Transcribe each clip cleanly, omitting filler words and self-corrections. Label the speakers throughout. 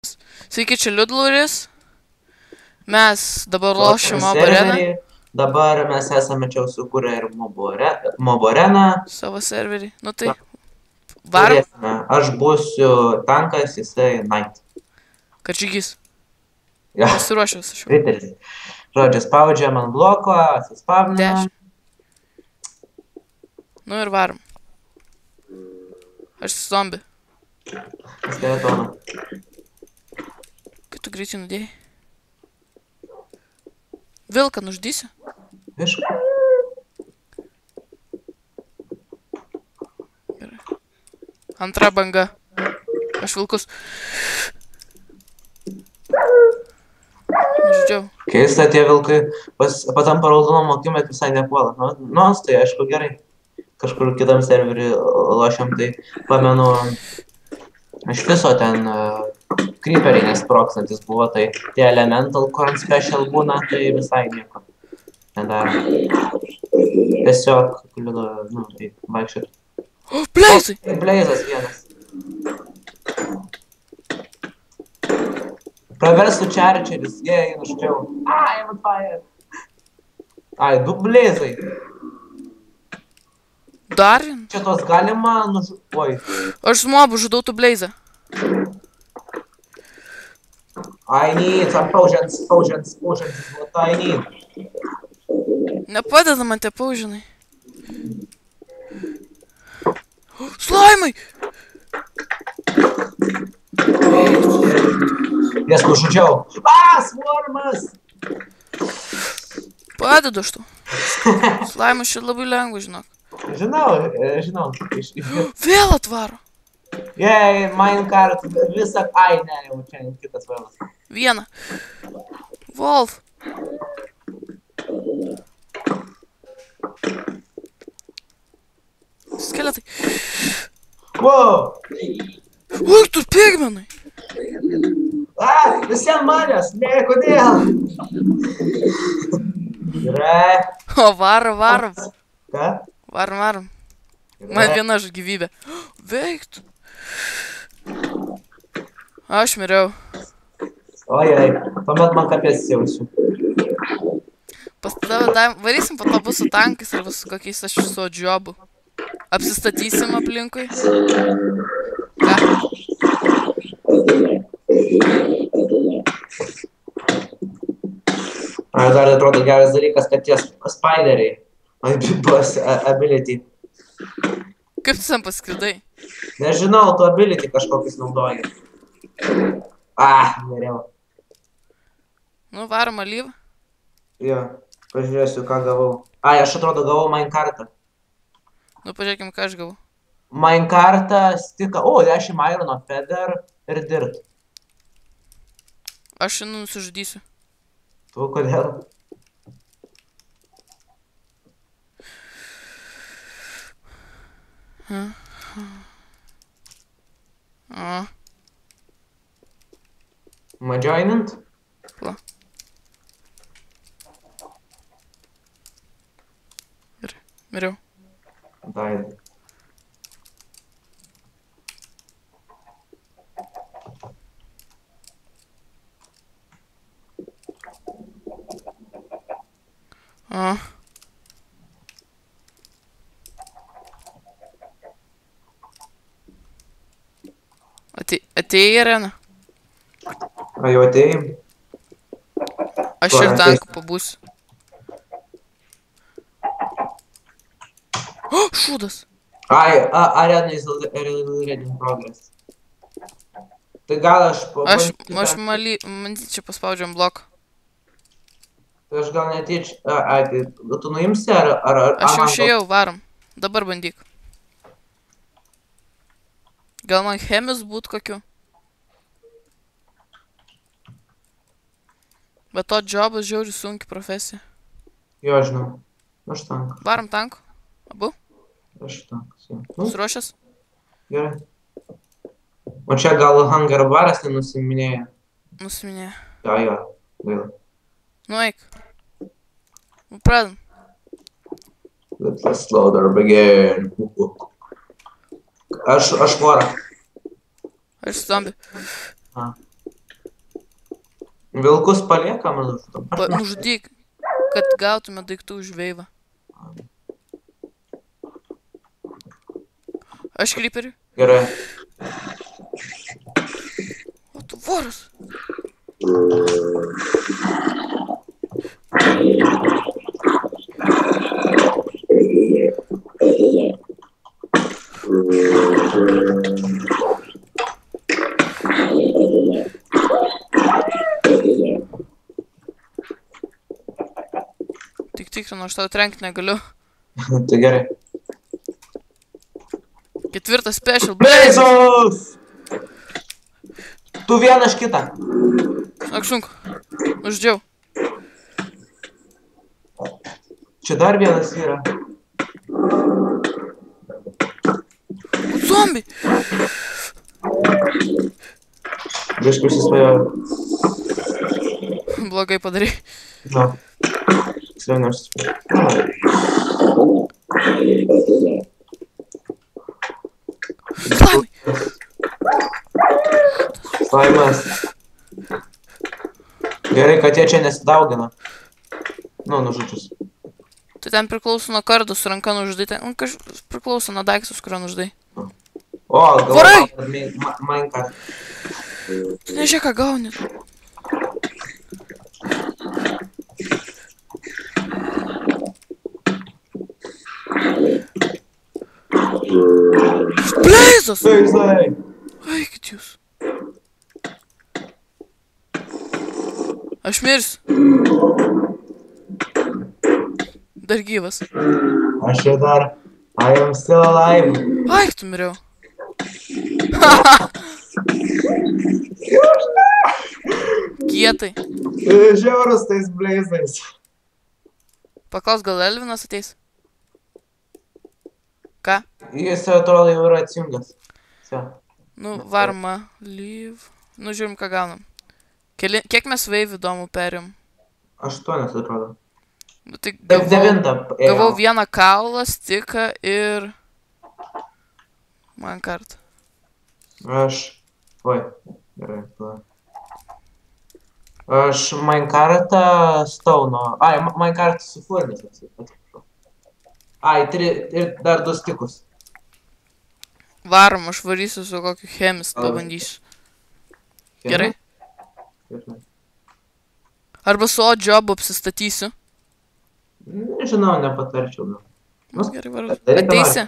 Speaker 1: Sveiki, čia Liudluris. Mes dabar lošim Moboreną.
Speaker 2: Dabar mes esame čia sukūrę ir Moboreną.
Speaker 1: Savo serverį. Nu tai, varom.
Speaker 2: Aš būsiu tankas, jisai knight.
Speaker 1: Karžygys.
Speaker 2: Ja.
Speaker 1: Pasiruošęs aš jau.
Speaker 2: Riteris. Žodžiu, spaudžiam ant bloko, atsispavnam.
Speaker 1: 10. Nu ir varom. Aš zombi.
Speaker 2: Skeletoną.
Speaker 1: Kai tu greičiai nudėjai. Vilką nuždysi?
Speaker 2: Višką.
Speaker 1: Gerai. Antra banga. Aš vilkus. Nužudžiau.
Speaker 2: Keista, tie vilkai patampa raudonom akim, bet visai nepuola. Nors tai aišku gerai. Kažkur kitam serverį lošiam, tai pamenu, iš viso ten creeperiai nesproksantis buvo, tai tie elemental current special būna, tai visai nieko nedaro. Tiesiog, nu, tai vaikščiot.
Speaker 1: O, Blaze'ai!
Speaker 2: Blaze'as vienas. Praversų Chargeris, jei, nuščiau. I'm on fire. Ai, du Blaze'ai.
Speaker 1: Dar vien?
Speaker 2: Čia tos galima Oi.
Speaker 1: Aš su mobu žudau tu Blaze'ą.
Speaker 2: I need some potions, what I need.
Speaker 1: Nepadeda man tie paužinai. Slaimai!
Speaker 2: Jas nužudžiau. Swarmas!
Speaker 1: Padedu aš tu. Slaimas čia labai lengva, žinok.
Speaker 2: Žinau.
Speaker 1: Vėl atvaro.
Speaker 2: Jei, minecart visą... Ai, ne, jau čia kitas vėlas.
Speaker 1: Vieną. Wolf. Skeletai.
Speaker 2: Wow!
Speaker 1: Ui, tu pigmenai.
Speaker 2: Visiem manęs, ne, kodėl? Gerai.
Speaker 1: O, varom.
Speaker 2: Ką?
Speaker 1: Varom. Man viena gyvybė. Veiktų. Aš miriau.
Speaker 2: Ojai, tuomet man kapės jausiu.
Speaker 1: Pas tave varysim po to bus su tankais arba su kokiais aš su džiobu. Apsistatysim aplinkui. Ką?
Speaker 2: Dar atrodo geras dalykas, kad tie spideriai. Bus ability.
Speaker 1: Kaip tu sam paskridai?
Speaker 2: Nežinau, tu ability kažkokius naudoji. Geriau.
Speaker 1: Nu, varom alyvą.
Speaker 2: Jo, pažiūrėsiu, ką gavau. Aš atrodo gavau minecartą.
Speaker 1: Nu, pažiūrėkim, ką aš gavau.
Speaker 2: Minecartą, stiką, 10 irono, feather ir dirt.
Speaker 1: Aš šiandien nusižudysiu.
Speaker 2: Tu, kodėl? Joinant?
Speaker 1: Va. Gerai, miriau.
Speaker 2: Daid.
Speaker 1: Atėjai į areną?
Speaker 2: Jau atėjai?
Speaker 1: Aš ir tanku pabūsiu. O, šūdas!
Speaker 2: Arena is already in progress. Tai gal aš...
Speaker 1: Aš čia paspaudžiam bloką.
Speaker 2: Tai aš gal netyčia... Tai tu nuimsi ar...
Speaker 1: Aš jau išėjau, varom. Dabar bandyk. Gal man chemis būt kokiu? Bet to džobas žiauri sunki profesija.
Speaker 2: Jo, žinau. Aš tankas.
Speaker 1: Varom tanku? Abu?
Speaker 2: Aš tankas, jo.
Speaker 1: Suruošęs?
Speaker 2: Gerai. O čia gal Hunger baras nenusiminėja?
Speaker 1: Nusiminėja.
Speaker 2: Jo, gaila.
Speaker 1: Nu eik. Pradam.
Speaker 2: Let the slaughter begin. Aš vorą.
Speaker 1: Aš zombi.
Speaker 2: Vilkus paliekam ir nužudom.
Speaker 1: Nužudyk, kad gautume daiktų už veivą. Aš creeperiu.
Speaker 2: Gerai.
Speaker 1: O tu voras. Tik tikrinu, aš tau trenkti negaliu.
Speaker 2: Tai gerai.
Speaker 1: Ketvirtas special.
Speaker 2: Blazos! Tu vieną aš kitą.
Speaker 1: Ak, sunku. Uždžiau.
Speaker 2: Čia dar vienas yra.
Speaker 1: Zombi!
Speaker 2: Biškai užsisvajoju.
Speaker 1: Blogai padarai.
Speaker 2: No. Tiksliau neužsisvajoju.
Speaker 1: Slaimai!
Speaker 2: Slaimas. Gerai, kad jie čia nesidaugina. Nu, nužudžius.
Speaker 1: Tai ten priklauso nuo kardo su ranka nužudai. Ten priklauso nuo daiktus, kurio nužudai.
Speaker 2: O,
Speaker 1: Varai!
Speaker 2: Minecraft.
Speaker 1: Tu nežiūrėk, ką gauni. Blazas!
Speaker 2: Blazai!
Speaker 1: Eikit jūs. Aš mirsiu. Dar gyvas.
Speaker 2: Aš čia dar. I am still alive.
Speaker 1: Ai, tu miriau. Kietai.
Speaker 2: Žiaurus tais blazais.
Speaker 1: Paklaus, gal Elvinas ateis? Ką?
Speaker 2: Jis atrodo jau yra atsijungęs.
Speaker 1: Nu, varma, leave. Nu, žiūrim, ką gaunam. Kiek mes veiv įdomų perėm?
Speaker 2: 8 atrodo.
Speaker 1: Nu, tai
Speaker 2: Gavau
Speaker 1: vieną kaulą, stiką ir... Man kartą.
Speaker 2: Aš... Oi. Gerai. Aš minecartą stauno... Ai, minecartą su furnis atsiprašau. Ai, ir dar 2 stikus.
Speaker 1: Varom, aš varysiu su kokiu chemistu, pabandysiu. Gerai? Arba su O-jobu apsistatysiu.
Speaker 2: Nežinau, nepatarčiau.
Speaker 1: Gerai, varom. Ateisi?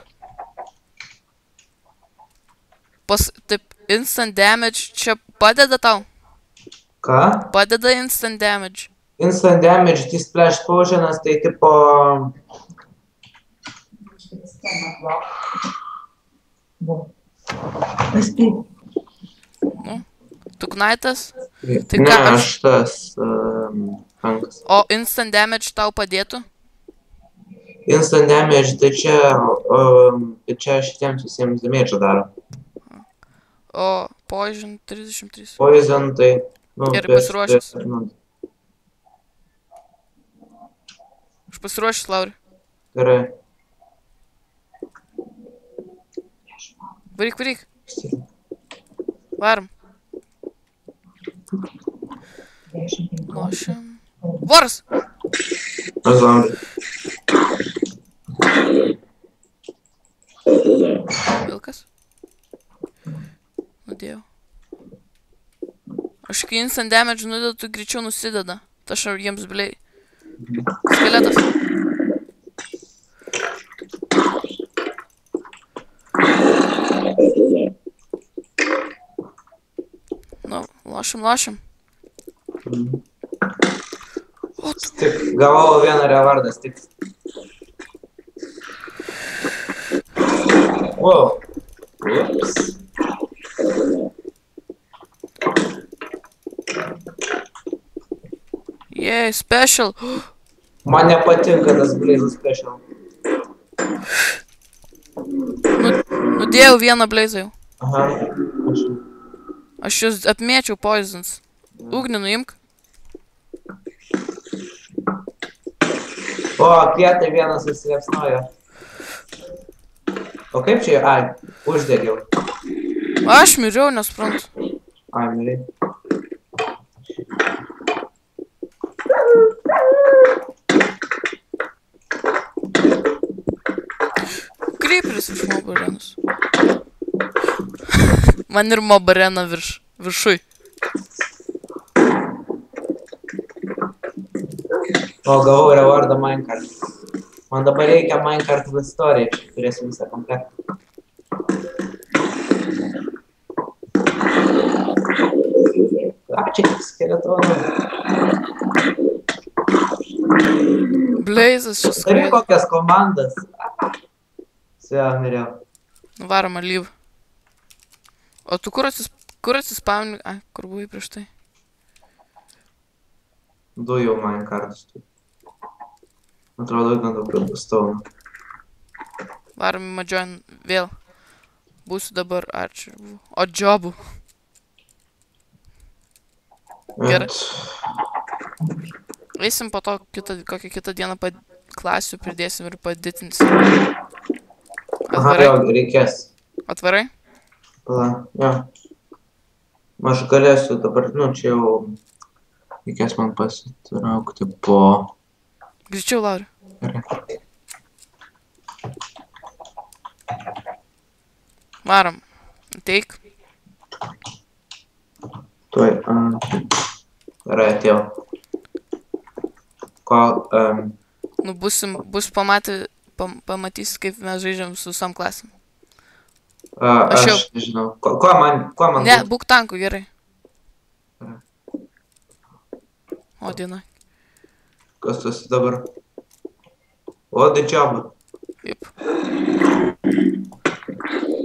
Speaker 1: Taip, instant damage čia padeda tau?
Speaker 2: Ką?
Speaker 1: Padeda instant damage.
Speaker 2: Instant damage, tai splash potionas, tai tipo...
Speaker 1: Nu, tuknaitas? Tai
Speaker 2: ne,
Speaker 1: ką
Speaker 2: aš tas... tankas.
Speaker 1: O instant damage tau padėtų?
Speaker 2: Instant damage, tai čia šitiems visiems damage daro.
Speaker 1: O poison 33.
Speaker 2: Poison, tai...
Speaker 1: Gerai, pasiruošęs. Aš pasiruošęs, Lauri.
Speaker 2: Gerai.
Speaker 1: Varyk, varyk. Varom. Lošiam. Voras!
Speaker 2: Aš Lauri.
Speaker 1: Vilkas. Nudėjau. Aš kai instant damage nudedu, tu greičiau nusideda. Tai aš jiems bliai. Skeletas. Nu, lošiam.
Speaker 2: Tik gavau vieną revardą, tik. Wow. Ups.
Speaker 1: Yay, special.
Speaker 2: Man nepatinka tas blazas special.
Speaker 1: Nudėjau vieną blazą jau.
Speaker 2: Aha.
Speaker 1: Aš jūs apmėčiau poisons. Ugnį nuimk.
Speaker 2: O, kietai vienas susilepsnojo. O kaip čia? Ai, uždegiau.
Speaker 1: Aš miriau, nesprantu.
Speaker 2: Ai, miriai.
Speaker 1: Lauris virš Mob arenos. Man ir Mob arena viršui.
Speaker 2: O, gavau rewardą Minecraft. Man dabar reikia Minecraft istoriją, turėsiu visą komplektą. Čia tik skeletonų.
Speaker 1: Blazas čia
Speaker 2: Turi
Speaker 1: skraido.
Speaker 2: kokias komandas. Sve, miriau.
Speaker 1: Varom alyvą. O tu kur atsispavni? Ai, kur buvai prieš tai?
Speaker 2: Du jau Minecartus turi. Atrodo, gan daug stovų.
Speaker 1: Varom į Madžion vėl. Būsiu dabar Archer. O Jobų. Gerai. Eisim po to kokią kitą dieną klasių pridėsim ir paditinsim.
Speaker 2: Aha, jau reikės.
Speaker 1: Atvarai?
Speaker 2: Pala, jo. Aš galėsiu dabar, čia jau reikės man pasitraukti po...
Speaker 1: Greičiau, Lauri.
Speaker 2: Gerai.
Speaker 1: Varom. Ateik.
Speaker 2: Tuoj, gerai, atėjau.
Speaker 1: Nu, bus pamatysi, kaip mes žaidžiam su visom klasėm.
Speaker 2: Aš nežinau. Kuo man...
Speaker 1: Ne, būk tanku, gerai. O, diena.
Speaker 2: Kas tu esi dabar? O, didžiabą.
Speaker 1: Taip.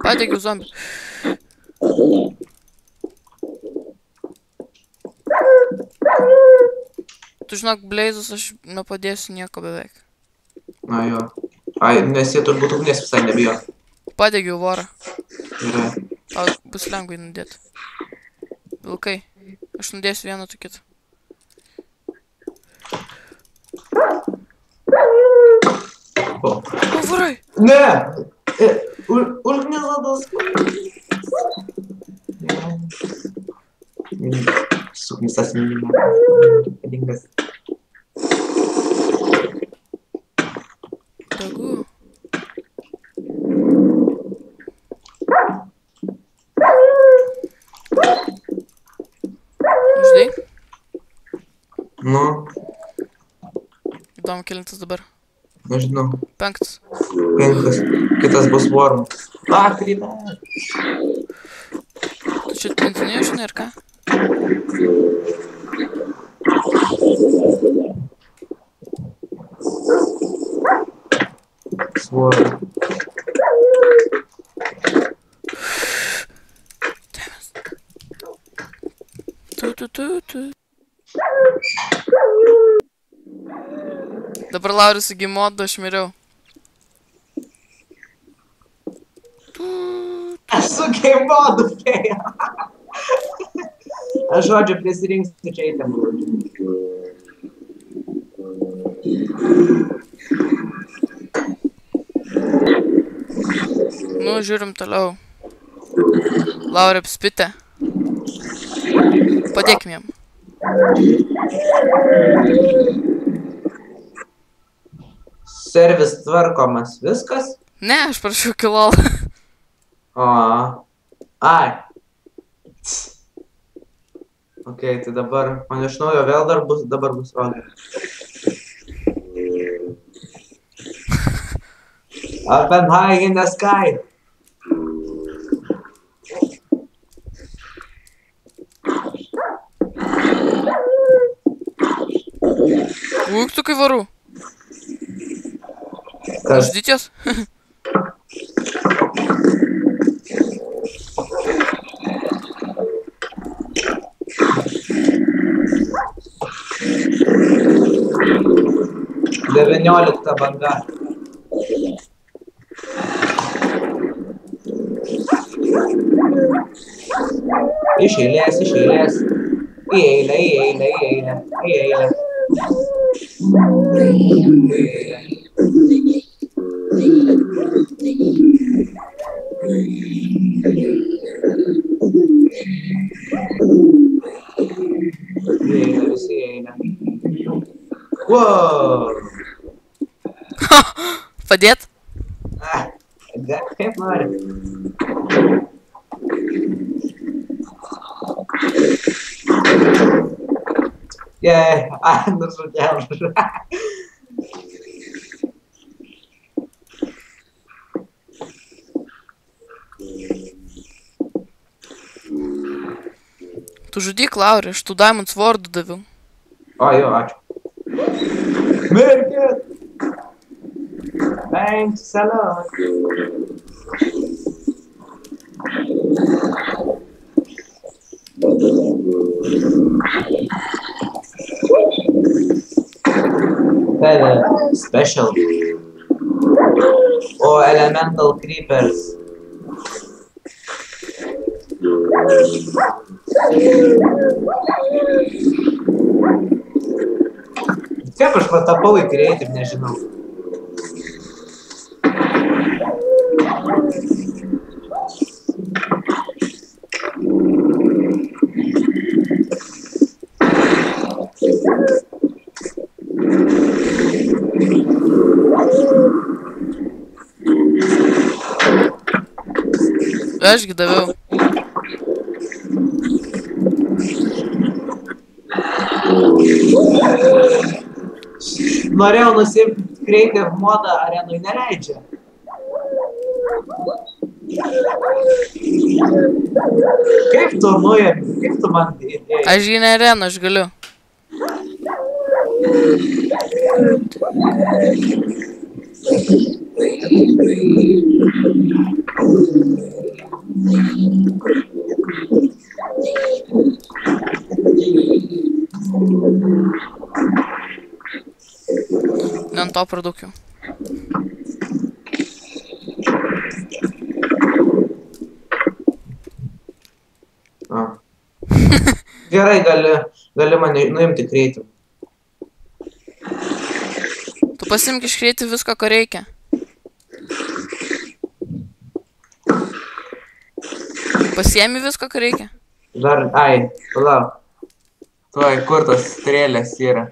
Speaker 1: Padegiu zombį. Tu žinok, Blazus, aš nepadėsiu nieko beveik.
Speaker 2: Na jo. Ai, nes jie turbūt ugnies visai nebijo.
Speaker 1: Padegiu vorą.
Speaker 2: Gerai.
Speaker 1: Tau bus lengvai nudėti. Vilkai. Aš nudėsiu vieną, tu kitą.
Speaker 2: O.
Speaker 1: O, varai!
Speaker 2: Ne! Užgniuodas. Suknisas minimas. Kadingas.
Speaker 1: Tegu. Žinai?
Speaker 2: Nu,
Speaker 1: Įdomu, kelintas dabar.
Speaker 2: nežinau.
Speaker 1: 5.
Speaker 2: 5. Kitas bus Worm. Krita.
Speaker 1: Tu čia tintinė, žinai, ar ką?
Speaker 2: Worm.
Speaker 1: Tu. Dabar Lauris į gimodą aš miriau.
Speaker 2: Aš su gamemodu fėja. Aš žodžiu prisirinksiu čia įtemų.
Speaker 1: Nu, žiūrim toliau. Laura apspitė. Padėkim jam.
Speaker 2: Servis tvarkomas viskas?
Speaker 1: Ne, aš prašau kilol.
Speaker 2: O. Ai. Ok, tai dabar man iš naujo vėl dabar bus rodė. Up and high in the sky.
Speaker 1: Uk, tu kai varu.
Speaker 2: Kas?
Speaker 1: Žudyties?
Speaker 2: Devyniolikta banga. Iš eilės. Į eilę. Visi eina. Wow!
Speaker 1: Padėt?
Speaker 2: Kaip nori. Jei, nužudėjau.
Speaker 1: Tu žudyk, Laurį, aš tų Diamond Swordų daviau.
Speaker 2: O, jo, ačiū. Mirkit! Thanks a lot. Special. O, Elemental Creepers. Kaip aš patapau į Creative, nežinau.
Speaker 1: Ašgi daviau.
Speaker 2: Norėjau nusimti Creative modą, arenui neleidžia. Kaip tu nuėmė? Kaip tu man įdėjai?
Speaker 1: Aš jį ne areną, aš galiu. Ne ant to produktų.
Speaker 2: Gerai, gali mane nuimti Creative.
Speaker 1: Tu pasimk iš Creative visko, ko reikia. Pasiemi visko, ko reikia.
Speaker 2: Dar, palauk. Tuoj, kur tos strėlės yra?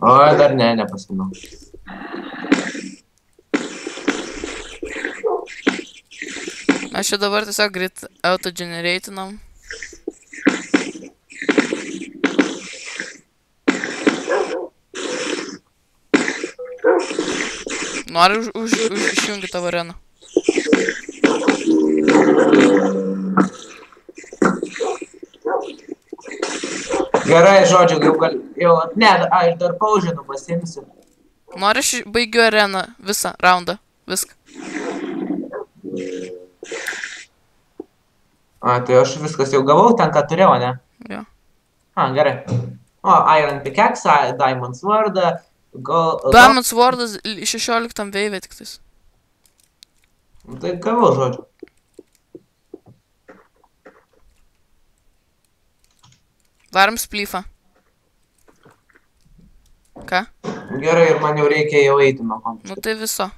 Speaker 2: O, dar nepasinau.
Speaker 1: Aš čia dabar tiesiog greit auto-generatinam. Nori išjungi tavo areną.
Speaker 2: Gerai, žodžiu, ne, aš dar paužinu pasiimsiu.
Speaker 1: Nori aš baigiu areną, visą raundą, viską.
Speaker 2: Tai aš viskas jau gavau ten, ką turėjau, ne?
Speaker 1: Jo.
Speaker 2: Gerai. O, Iron Pickaxe, Diamond Sword,
Speaker 1: Diamond Swordas 16 veivė tik tais.
Speaker 2: Tai gavau, žodžiu.
Speaker 1: Varom splyfą. Ką?
Speaker 2: Gerai, ir man jau reikia jau eiti nuo kompo.
Speaker 1: Nu tai viso.